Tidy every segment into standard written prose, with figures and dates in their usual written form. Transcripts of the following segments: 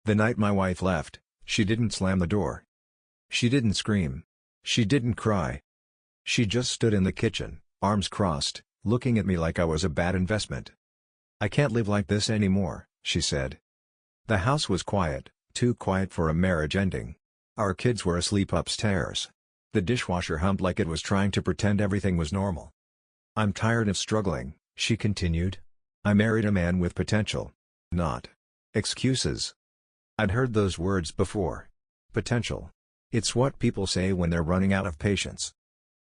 The night my wife left, she didn't slam the door. She didn't scream. She didn't cry. She just stood in the kitchen, arms crossed, looking at me like I was a bad investment. "I can't live like this anymore," she said. The house was quiet, too quiet for a marriage ending. Our kids were asleep upstairs. The dishwasher hummed like it was trying to pretend everything was normal. "I'm tired of struggling," she continued. "I married a man with potential. Not excuses." I'd heard those words before. Potential. It's what people say when they're running out of patience.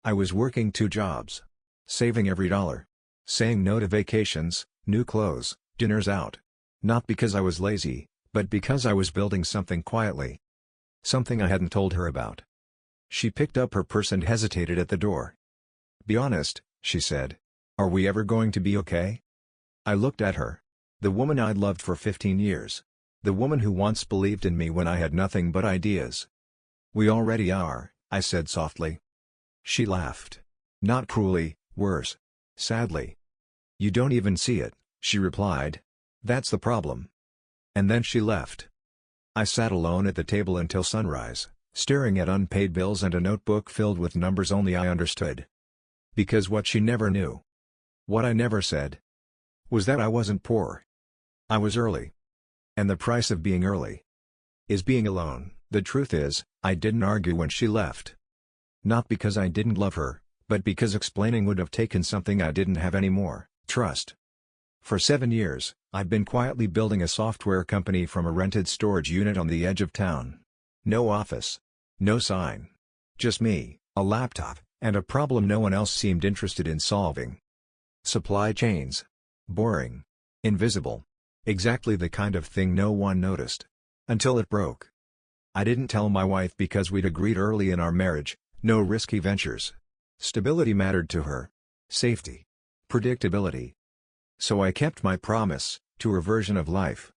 I was working 2 jobs. Saving every dollar. Saying no to vacations, new clothes, dinners out. Not because I was lazy, but because I was building something quietly. Something I hadn't told her about. She picked up her purse and hesitated at the door. "Be honest," she said. "Are we ever going to be okay?" I looked at her. The woman I'd loved for 15 years. The woman who once believed in me when I had nothing but ideas. "We already are," I said softly. She laughed. Not cruelly, worse. Sadly. "You don't even see it," she replied. "That's the problem." And then she left. I sat alone at the table until sunrise, staring at unpaid bills and a notebook filled with numbers only I understood. Because what she never knew, what I never said, was that I wasn't poor. I was early. And the price of being early is being alone. The truth is, I didn't argue when she left. Not because I didn't love her, but because explaining would have taken something I didn't have anymore: trust. For 7 years, I'd been quietly building a software company from a rented storage unit on the edge of town. No office. No sign. Just me, a laptop, and a problem no one else seemed interested in solving. Supply chains. Boring. Invisible. Exactly the kind of thing no one noticed. Until it broke. I didn't tell my wife because we'd agreed early in our marriage, no risky ventures. Stability mattered to her. Safety. Predictability. So I kept my promise, to her version of life.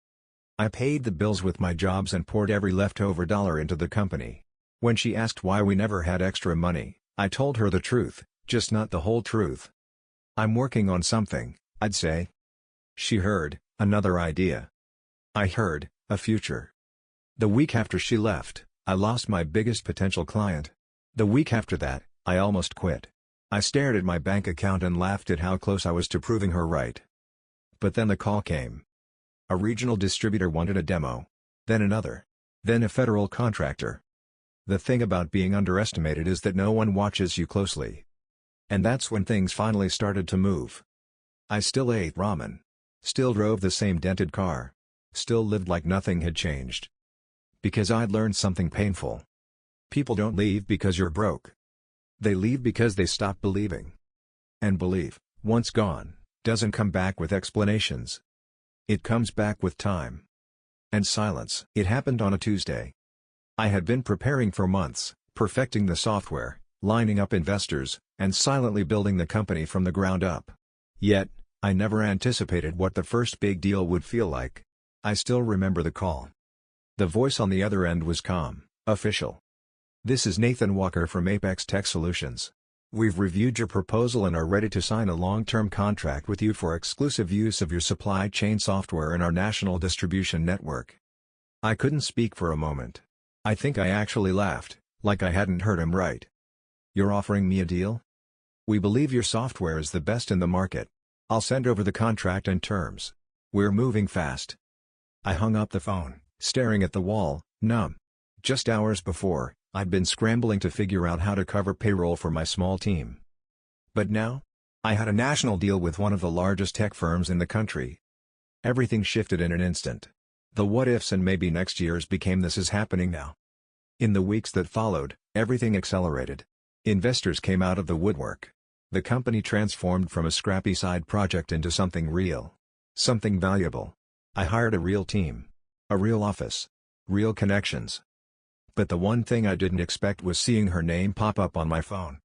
I paid the bills with my jobs and poured every leftover dollar into the company. When she asked why we never had extra money, I told her the truth, just not the whole truth. "I'm working on something," I'd say. She heard, another idea. I heard, a future. The week after she left, I lost my biggest potential client. The week after that, I almost quit. I stared at my bank account and laughed at how close I was to proving her right. But then the call came. A regional distributor wanted a demo. Then another. Then a federal contractor. The thing about being underestimated is that no one watches you closely. And that's when things finally started to move. I still ate ramen. Still drove the same dented car. Still lived like nothing had changed. Because I'd learned something painful. People don't leave because you're broke. They leave because they stop believing. And belief, once gone, doesn't come back with explanations. It comes back with time. And silence. It happened on a Tuesday. I had been preparing for months, perfecting the software, lining up investors, and silently building the company from the ground up. Yet, I never anticipated what the first big deal would feel like. I still remember the call. The voice on the other end was calm, official. "This is Nathan Walker from Apex Tech Solutions. We've reviewed your proposal and are ready to sign a long-term contract with you for exclusive use of your supply chain software in our national distribution network." I couldn't speak for a moment. I think I actually laughed, like I hadn't heard him right. "You're offering me a deal? We believe your software is the best in the market. I'll send over the contract and terms. We're moving fast." I hung up the phone, staring at the wall, numb. Just hours before, I'd been scrambling to figure out how to cover payroll for my small team. But now? I had a national deal with one of the largest tech firms in the country. Everything shifted in an instant. The what-ifs and maybe next years became this is happening now. In the weeks that followed, everything accelerated. Investors came out of the woodwork. The company transformed from a scrappy side project into something real. Something valuable. I hired a real team. A real office. Real connections. But the one thing I didn't expect was seeing her name pop up on my phone.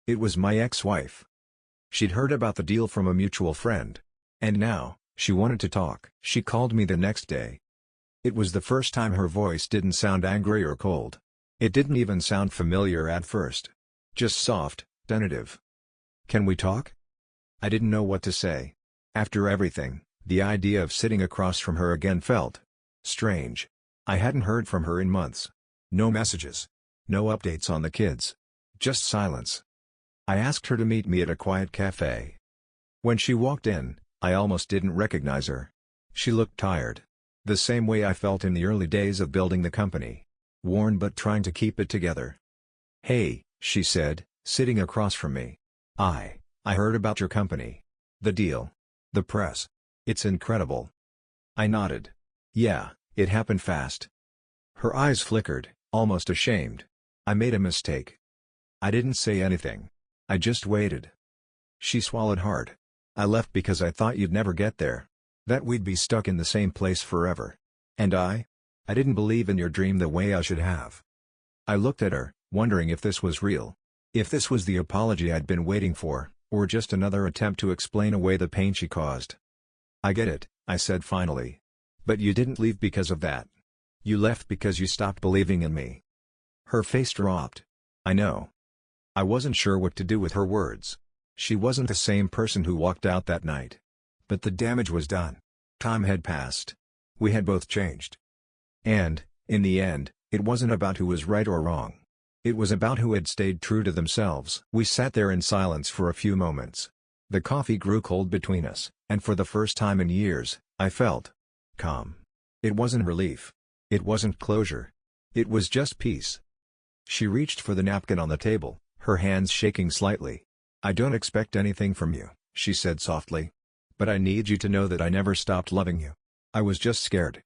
It was my ex-wife. She'd heard about the deal from a mutual friend. And now, she wanted to talk. She called me the next day. It was the first time her voice didn't sound angry or cold. It didn't even sound familiar at first. Just soft, tentative. "Can we talk?" I didn't know what to say. After everything, the idea of sitting across from her again felt strange. I hadn't heard from her in months. No messages. No updates on the kids. Just silence. I asked her to meet me at a quiet cafe. When she walked in, I almost didn't recognize her. She looked tired. The same way I felt in the early days of building the company. Worn but trying to keep it together. "Hey," she said, sitting across from me. I heard about your company. The deal. The press. It's incredible." I nodded. "Yeah, it happened fast." Her eyes flickered, almost ashamed. "I made a mistake." I didn't say anything. I just waited. She swallowed hard. "I left because I thought you'd never get there. That we'd be stuck in the same place forever. And I didn't believe in your dream the way I should have." I looked at her, wondering if this was real. If this was the apology I'd been waiting for, or just another attempt to explain away the pain she caused. "I get it," I said finally. "But you didn't leave because of that. You left because you stopped believing in me." Her face dropped. "I know." I wasn't sure what to do with her words. She wasn't the same person who walked out that night. But the damage was done. Time had passed. We had both changed. And, in the end, it wasn't about who was right or wrong. It was about who had stayed true to themselves. We sat there in silence for a few moments. The coffee grew cold between us, and for the first time in years, I felt calm. It wasn't relief. It wasn't closure. It was just peace. She reached for the napkin on the table, her hands shaking slightly. "I don't expect anything from you," she said softly. "But I need you to know that I never stopped loving you." I was just scared.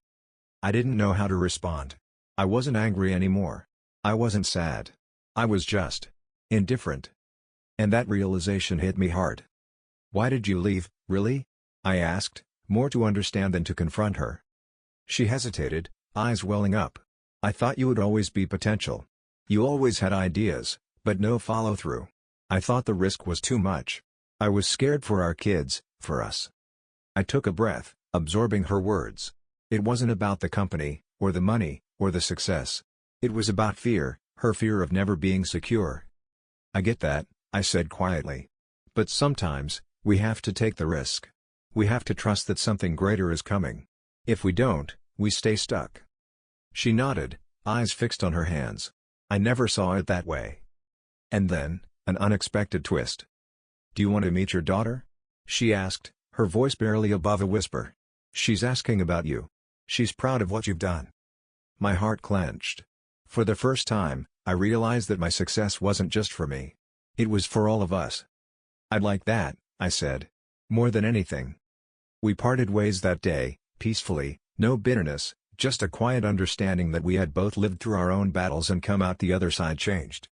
I didn't know how to respond. I wasn't angry anymore. I wasn't sad. I was just indifferent. And that realization hit me hard. "Why did you leave, really?" I asked, more to understand than to confront her. She hesitated, eyes welling up. "I thought you would always be potential. You always had ideas, but no follow-through. I thought the risk was too much. I was scared for our kids, for us." I took a breath, absorbing her words. It wasn't about the company, or the money, or the success. It was about fear, her fear of never being secure. "I get that," I said quietly. "But sometimes, we have to take the risk. We have to trust that something greater is coming. If we don't, we stay stuck." She nodded, eyes fixed on her hands. I never saw it that way. And then, an unexpected twist. "Do you want to meet your daughter?" she asked, her voice barely above a whisper. "She's asking about you. She's proud of what you've done." My heart clenched. For the first time, I realized that my success wasn't just for me. It was for all of us. "I'd like that," I said. "More than anything." We parted ways that day, peacefully, no bitterness, just a quiet understanding that we had both lived through our own battles and come out the other side changed.